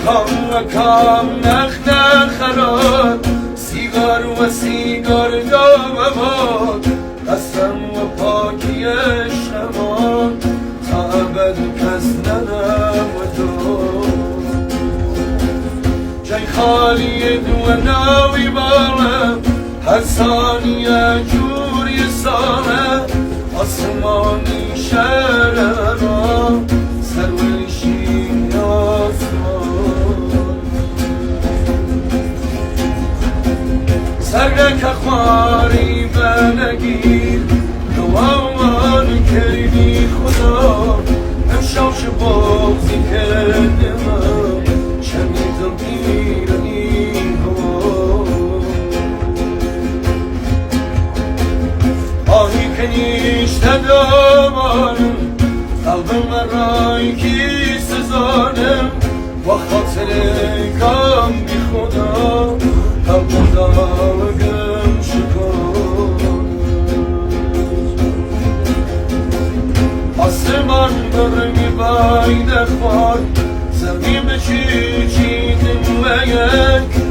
کام نخ نخراد سیگار و سیگار داماد قسم و پاکی عشقمان تا ابد کس ننم و تو جای خالی دو ناوی بالم هر ثانیه جوری سانه آسمانی شهرما سرویشی آسمان سرک خواری بنگیر نوامان کردی خدا امشاش بغزی کردم شنیدم پیرانی آهی کنیش ندامانم قلبم رای کی سزانم و خاطر کام بی خدا قلبم داغم شکن آسمان برمی باید خواد زمین به چی چیدم و یک